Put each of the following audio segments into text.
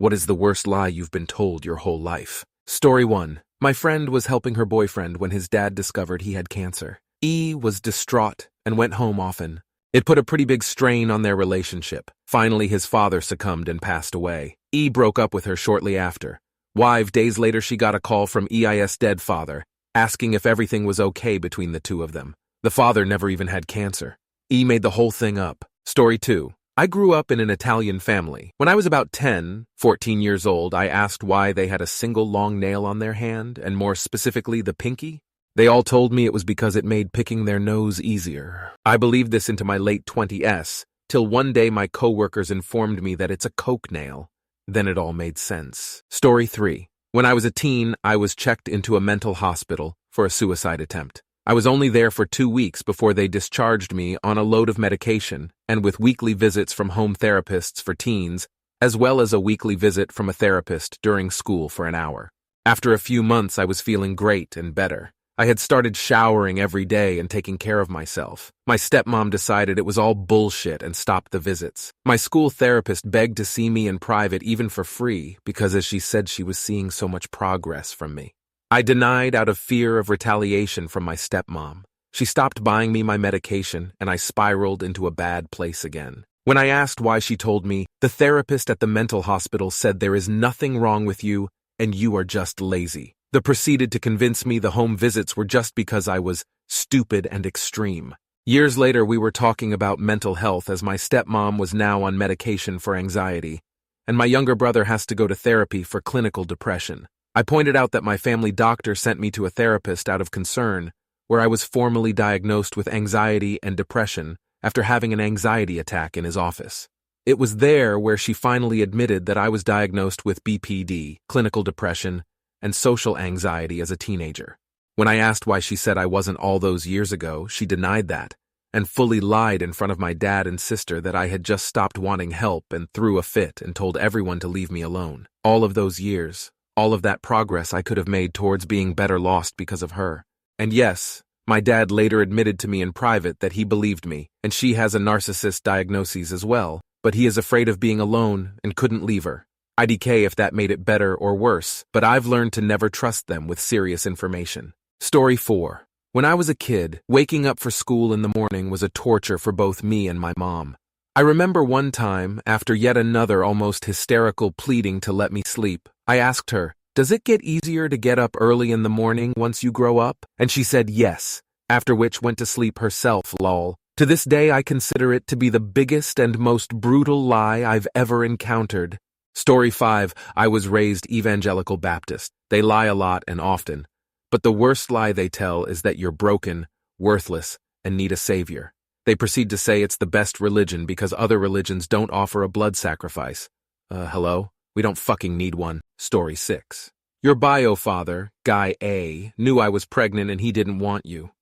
What is the worst lie you've been told your whole life? Story 1. My friend was helping her boyfriend when his dad discovered he had cancer. E was distraught and went home often. It put a pretty big strain on their relationship. Finally, his father succumbed and passed away. E broke up with her shortly after. 5 days later, she got a call from EI's dead father, asking if everything was okay between the two of them. The father never even had cancer. E made the whole thing up. Story 2. I grew up in an Italian family. When I was about 14 years old, I asked why they had a single long nail on their hand, and more specifically the pinky. They all told me it was because it made picking their nose easier. I believed this into my late 20s, till one day my coworkers informed me that it's a coke nail. Then it all made sense. Story 3. When I was a teen, I was checked into a mental hospital for a suicide attempt. I was only there for 2 weeks before they discharged me on a load of medication and with weekly visits from home therapists for teens, as well as a weekly visit from a therapist during school for an hour. After a few months, I was feeling great and better. I had started showering every day and taking care of myself. My stepmom decided it was all bullshit and stopped the visits. My school therapist begged to see me in private even for free because, as she said, she was seeing so much progress from me. I denied out of fear of retaliation from my stepmom. She stopped buying me my medication, and I spiraled into a bad place again. When I asked why, she told me, the therapist at the mental hospital said there is nothing wrong with you, and you are just lazy. They proceeded to convince me the home visits were just because I was stupid and extreme. Years later, we were talking about mental health as my stepmom was now on medication for anxiety, and my younger brother has to go to therapy for clinical depression. I pointed out that my family doctor sent me to a therapist out of concern, where I was formally diagnosed with anxiety and depression after having an anxiety attack in his office. It was there where she finally admitted that I was diagnosed with BPD, clinical depression, and social anxiety as a teenager. When I asked why she said I wasn't all those years ago, she denied that, and fully lied in front of my dad and sister that I had just stopped wanting help and threw a fit and told everyone to leave me alone. All of those years, all of that progress I could have made towards being better lost because of her. And yes, my dad later admitted to me in private that he believed me, and she has a narcissist diagnosis as well, but he is afraid of being alone and couldn't leave her. IDK if that made it better or worse, but I've learned to never trust them with serious information. Story 4. When I was a kid, waking up for school in the morning was a torture for both me and my mom. I remember one time, after yet another almost hysterical pleading to let me sleep, I asked her, "Does it get easier to get up early in the morning once you grow up?" And she said yes, after which went to sleep herself, lol. To this day, I consider it to be the biggest and most brutal lie I've ever encountered. Story 5. I was raised evangelical Baptist. They lie a lot and often, but the worst lie they tell is that you're broken, worthless, and need a savior. They proceed to say it's the best religion because other religions don't offer a blood sacrifice. Hello? We don't fucking need one. Story 6. Your bio father, Guy A, knew I was pregnant and he didn't want you.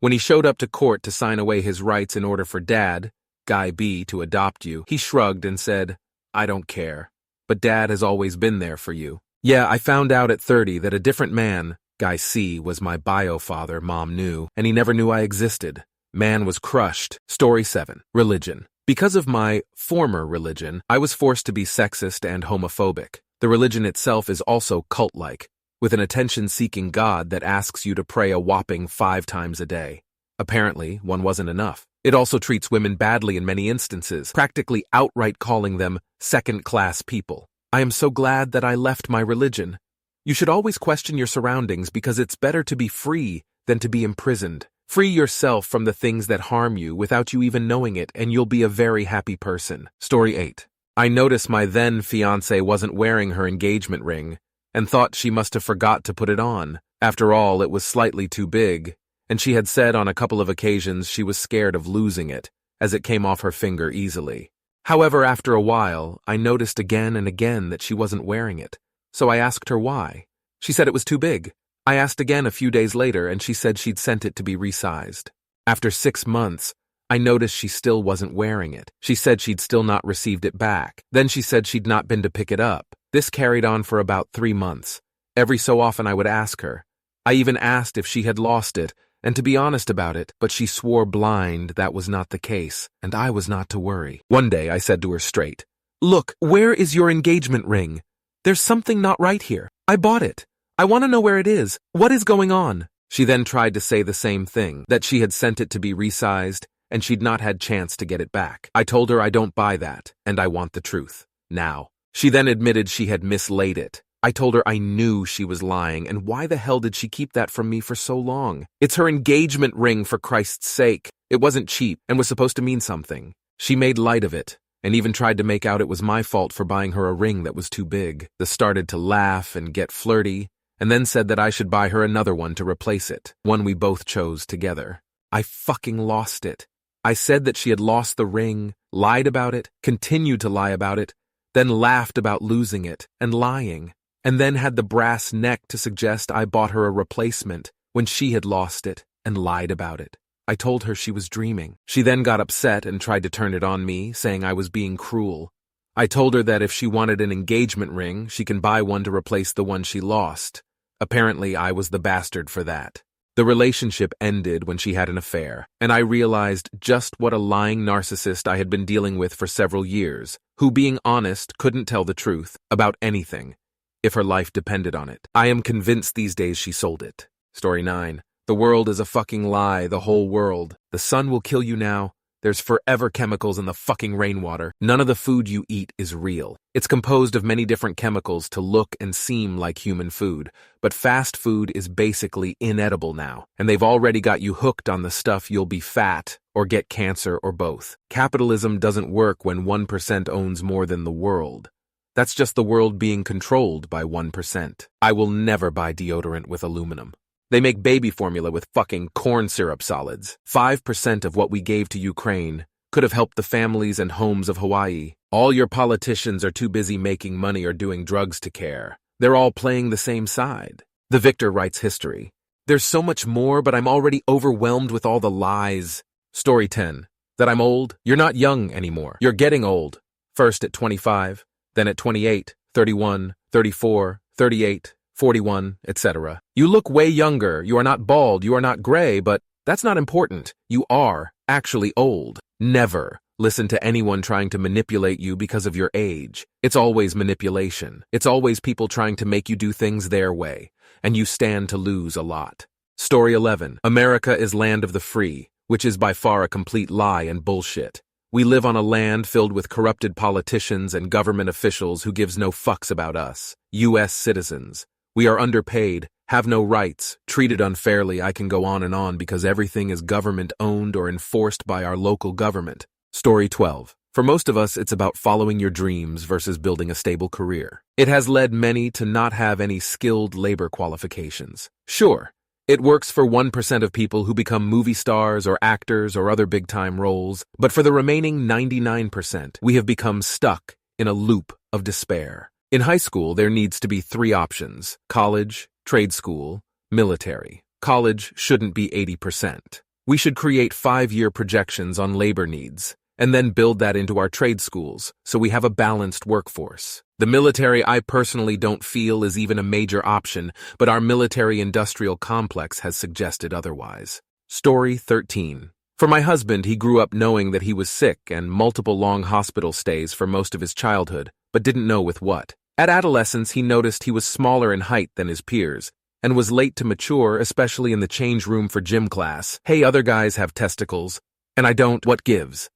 When he showed up to court to sign away his rights in order for Dad, Guy B, to adopt you, he shrugged and said, "I don't care. But Dad has always been there for you." Yeah, I found out at 30 that a different man, Guy C, was my bio father. Mom knew, and he never knew I existed. Man was crushed. Story 7. Religion. Because of my former religion, I was forced to be sexist and homophobic. The religion itself is also cult-like, with an attention-seeking God that asks you to pray a whopping 5 times a day. Apparently, one wasn't enough. It also treats women badly in many instances, practically outright calling them second-class people. I am so glad that I left my religion. You should always question your surroundings because it's better to be free than to be imprisoned. Free yourself from the things that harm you without you even knowing it, and you'll be a very happy person. Story 8. I noticed my then-fiancé wasn't wearing her engagement ring and thought she must have forgot to put it on. After all, it was slightly too big, and she had said on a couple of occasions she was scared of losing it, as it came off her finger easily. However, after a while, I noticed again and again that she wasn't wearing it, so I asked her why. She said it was too big. I asked again a few days later, and she said she'd sent it to be resized. After 6 months, I noticed she still wasn't wearing it. She said she'd still not received it back. Then she said she'd not been to pick it up. This carried on for about 3 months. Every so often I would ask her. I even asked if she had lost it, and to be honest about it, but she swore blind that was not the case, and I was not to worry. One day I said to her straight, "Look, where is your engagement ring?" There's something not right here. I bought it. I want to know where it is. What is going on? She then tried to say the same thing, that she had sent it to be resized, and she'd not had chance to get it back. I told her I don't buy that, and I want the truth. Now. She then admitted she had mislaid it. I told her I knew she was lying, and why the hell did she keep that from me for so long? It's her engagement ring, for Christ's sake. It wasn't cheap, and was supposed to mean something. She made light of it, and even tried to make out it was my fault for buying her a ring that was too big. They started to laugh and get flirty, and then said that I should buy her another one to replace it, one we both chose together. I fucking lost it. I said that she had lost the ring, lied about it, continued to lie about it, then laughed about losing it and lying, and then had the brass neck to suggest I bought her a replacement when she had lost it and lied about it. I told her she was dreaming. She then got upset and tried to turn it on me, saying I was being cruel. I told her that if she wanted an engagement ring, she can buy one to replace the one she lost. Apparently, I was the bastard for that. The relationship ended when she had an affair, and I realized just what a lying narcissist I had been dealing with for several years, who, being honest, couldn't tell the truth about anything, if her life depended on it. I am convinced these days she sold it. Story 9. The world is a fucking lie, the whole world. The sun will kill you now. There's forever chemicals in the fucking rainwater. None of the food you eat is real. It's composed of many different chemicals to look and seem like human food, but fast food is basically inedible now, and they've already got you hooked on the stuff you'll be fat or get cancer or both. Capitalism doesn't work when 1% owns more than the world. That's just the world being controlled by 1%. I will never buy deodorant with aluminum. They make baby formula with fucking corn syrup solids. 5% of what we gave to Ukraine could have helped the families and homes of Hawaii. All your politicians are too busy making money or doing drugs to care. They're all playing the same side. The victor writes history. There's so much more, but I'm already overwhelmed with all the lies. Story 10. That I'm old? You're not young anymore. You're getting old. First at 25, then at 28, 31, 34, 38, 41, etc. You look way younger. You are not bald. You are not gray, but that's not important. You are actually old. Never listen to anyone trying to manipulate you because of your age. It's always manipulation. It's always people trying to make you do things their way, and you stand to lose a lot. Story 11. America is land of the free, which is by far a complete lie and bullshit. We live on a land filled with corrupted politicians and government officials who gives no fucks about us, U.S. citizens. We are underpaid, have no rights, treated unfairly. I can go on and on because everything is government-owned or enforced by our local government. Story 12. For most of us, it's about following your dreams versus building a stable career. It has led many to not have any skilled labor qualifications. Sure, it works for 1% of people who become movie stars or actors or other big-time roles, but for the remaining 99%, we have become stuck in a loop of despair. In high school, there needs to be 3 options: college, trade school, military. College shouldn't be 80%. We should create 5-year projections on labor needs, and then build that into our trade schools so we have a balanced workforce. The military, I personally don't feel is even a major option, but our military-industrial complex has suggested otherwise. Story 13. For my husband, he grew up knowing that he was sick and multiple long hospital stays for most of his childhood, but didn't know with what. At adolescence, he noticed he was smaller in height than his peers, and was late to mature, especially in the change room for gym class. Hey, other guys have testicles, and I don't, what gives?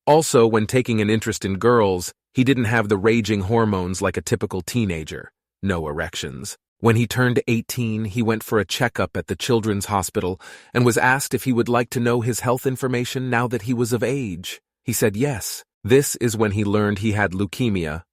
Also, when taking an interest in girls, he didn't have the raging hormones like a typical teenager. No erections. When he turned 18, he went for a checkup at the Children's Hospital and was asked if he would like to know his health information now that he was of age. He said yes. This is when he learned he had leukemia,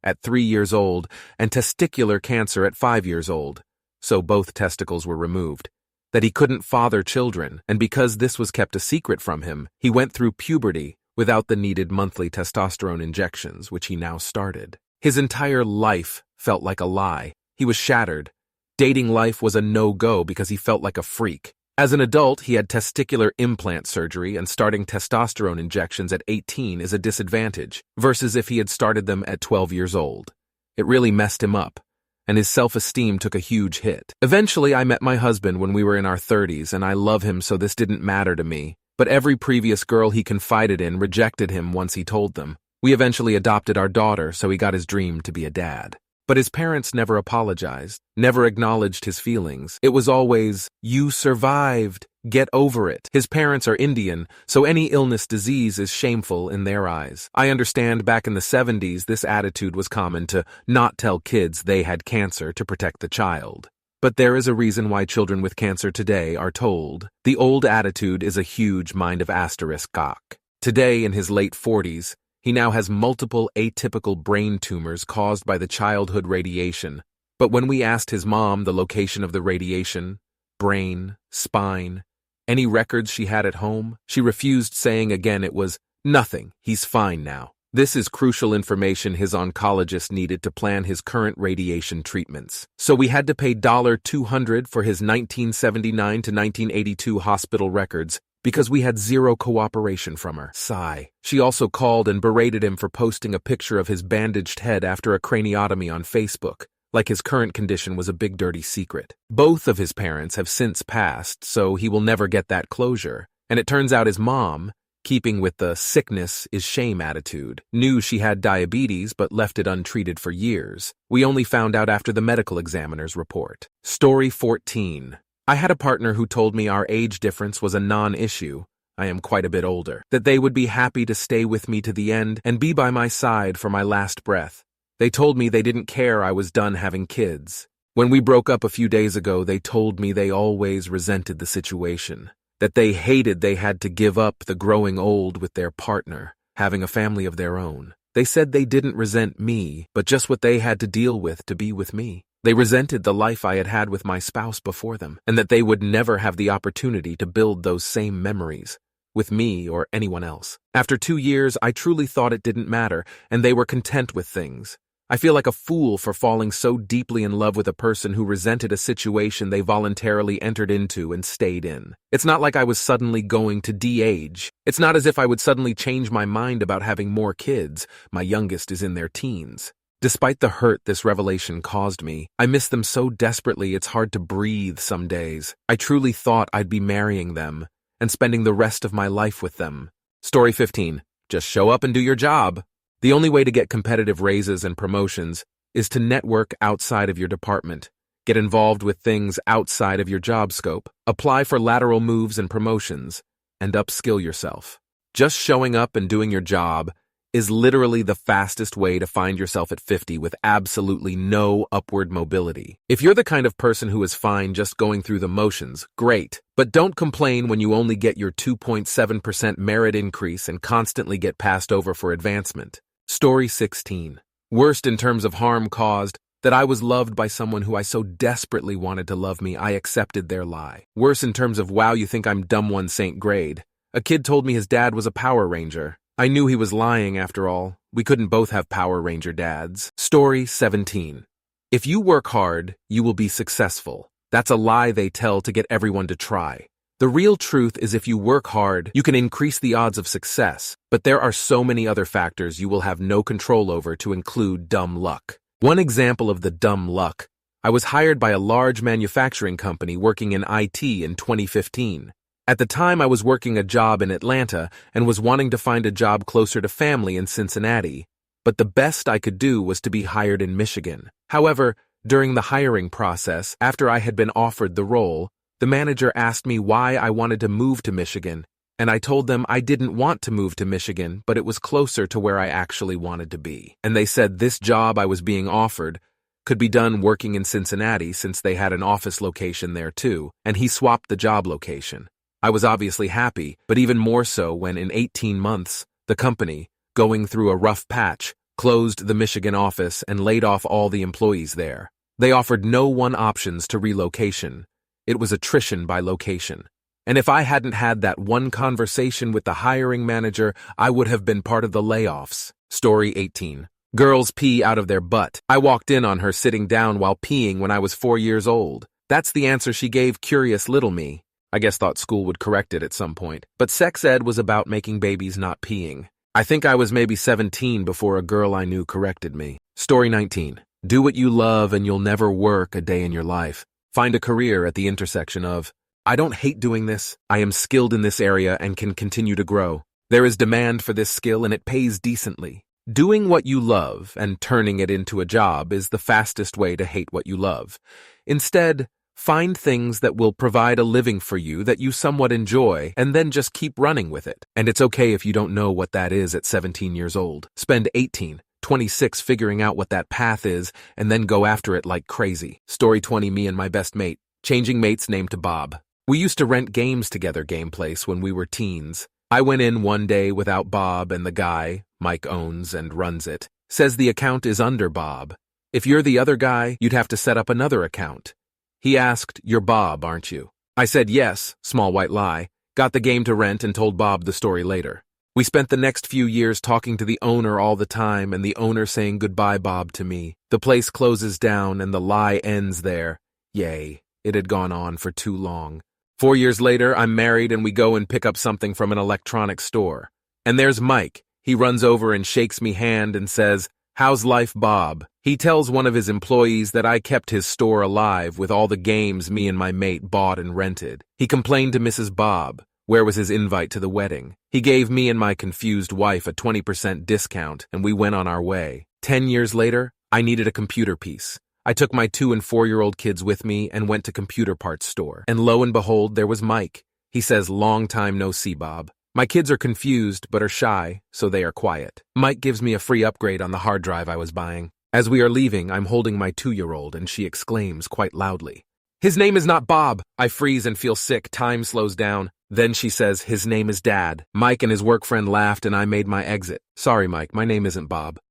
at 3 years old, and testicular cancer at 5 years old. So both testicles were removed. That he couldn't father children, and because this was kept a secret from him, he went through puberty without the needed monthly testosterone injections, which he now started. His entire life felt like a lie. He was shattered. Dating life was a no-go because he felt like a freak. As an adult, he had testicular implant surgery, and starting testosterone injections at 18 is a disadvantage, versus if he had started them at 12 years old. It really messed him up, and his self-esteem took a huge hit. Eventually, I met my husband when we were in our 30s, and I love him, so this didn't matter to me. But every previous girl he confided in rejected him once he told them. We eventually adopted our daughter, so he got his dream to be a dad. But his parents never apologized, never acknowledged his feelings. It was always, "You survived. Get over it." His parents are Indian, so any disease is shameful in their eyes. I understand back in the 70s this attitude was common to not tell kids they had cancer to protect the child. But there is a reason why children with cancer today are told. The old attitude is a huge mind of asterisk cock. Today, in his late 40s, he now has multiple atypical brain tumors caused by the childhood radiation. But when we asked his mom the location of the radiation, brain, spine, any records she had at home, she refused, saying again it was nothing, he's fine now. This is crucial information his oncologist needed to plan his current radiation treatments. So we had to pay $200 for his 1979 to 1982 hospital records because we had zero cooperation from her. Sigh. She also called and berated him for posting a picture of his bandaged head after a craniotomy on Facebook, like his current condition was a big dirty secret. Both of his parents have since passed, so he will never get that closure. And it turns out his mom, keeping with the sickness is shame attitude, knew she had diabetes but left it untreated for years. We only found out after the medical examiner's report. Story 14. I had a partner who told me our age difference was a non-issue. I am quite a bit older. That they would be happy to stay with me to the end and be by my side for my last breath. They told me they didn't care I was done having kids. When we broke up a few days ago, they told me they always resented the situation. That they hated they had to give up the growing old with their partner, having a family of their own. They said they didn't resent me, but just what they had to deal with to be with me. They resented the life I had had with my spouse before them, and that they would never have the opportunity to build those same memories with me or anyone else. After 2 years, I truly thought it didn't matter, and they were content with things. I feel like a fool for falling so deeply in love with a person who resented a situation they voluntarily entered into and stayed in. It's not like I was suddenly going to de-age. It's not as if I would suddenly change my mind about having more kids. My youngest is in their teens. Despite the hurt this revelation caused me, I miss them so desperately it's hard to breathe some days. I truly thought I'd be marrying them and spending the rest of my life with them. Story 15. Just show up and do your job. The only way to get competitive raises and promotions is to network outside of your department, get involved with things outside of your job scope, apply for lateral moves and promotions, and upskill yourself. Just showing up and doing your job is literally the fastest way to find yourself at 50 with absolutely no upward mobility. If you're the kind of person who is fine just going through the motions, great. But don't complain when you only get your 2.7% merit increase and constantly get passed over for advancement. Story 16. Worst in terms of harm caused, that I was loved by someone who I so desperately wanted to love me, I accepted their lie. Worse in terms of wow, you think I'm dumb one Saint grade. A kid told me his dad was a Power Ranger. I knew he was lying after all. We couldn't both have Power Ranger dads. Story 17. If you work hard, you will be successful. That's a lie they tell to get everyone to try. The real truth is if you work hard, you can increase the odds of success, but there are so many other factors you will have no control over to include dumb luck. One example of the dumb luck, I was hired by a large manufacturing company working in IT in 2015. At the time, I was working a job in Atlanta and was wanting to find a job closer to family in Cincinnati, but the best I could do was to be hired in Michigan. However, during the hiring process, after I had been offered the role, the manager asked me why I wanted to move to Michigan, and I told them I didn't want to move to Michigan, but it was closer to where I actually wanted to be. And they said this job I was being offered could be done working in Cincinnati since they had an office location there too, and he swapped the job location. I was obviously happy, but even more so when in 18 months, the company, going through a rough patch, closed the Michigan office and laid off all the employees there. They offered no one options to relocation. It was attrition by location. And if I hadn't had that one conversation with the hiring manager, I would have been part of the layoffs. Story 18. Girls pee out of their butt. I walked in on her sitting down while peeing when I was 4 years old. That's the answer she gave curious little me. I guess thought school would correct it at some point. But sex ed was about making babies not peeing. I think I was maybe 17 before a girl I knew corrected me. Story 19. Do what you love and you'll never work a day in your life. Find a career at the intersection of, I don't hate doing this, I am skilled in this area and can continue to grow. There is demand for this skill and it pays decently. Doing what you love and turning it into a job is the fastest way to hate what you love. Instead, find things that will provide a living for you that you somewhat enjoy and then just keep running with it. And it's okay if you don't know what that is at 17 years old. Spend 18, 26 figuring out what that path is and then go after it like crazy. Story 20, me and my best mate. Changing mate's name to Bob. We used to rent games together Gameplace when we were teens. I went in one day without Bob and the guy, Mike owns and runs it, says the account is under Bob. If you're the other guy, you'd have to set up another account. He asked, "You're Bob, aren't you?" I said yes, small white lie, got the game to rent and told Bob the story later. We spent the next few years talking to the owner all the time and the owner saying goodbye Bob to me. The place closes down and the lie ends there. Yay, it had gone on for too long. 4 years later, I'm married and we go and pick up something from an electronics store. And there's Mike. He runs over and shakes me hand and says, "How's life, Bob?" He tells one of his employees that I kept his store alive with all the games me and my mate bought and rented. He complained to Mrs. Bob. Where was his invite to the wedding? He gave me and my confused wife a 20% discount and we went on our way. 10 years later, I needed a computer piece. I took my 2- and 4-year-old kids with me and went to computer parts store. And lo and behold, there was Mike. He says, "Long time no see, Bob." My kids are confused but are shy, so they are quiet. Mike gives me a free upgrade on the hard drive I was buying. As we are leaving, I'm holding my 2-year-old and she exclaims quite loudly, "His name is not Bob." I freeze and feel sick. Time slows down. Then she says, "His name is Dad." Mike and his work friend laughed and I made my exit. "Sorry, Mike, my name isn't Bob."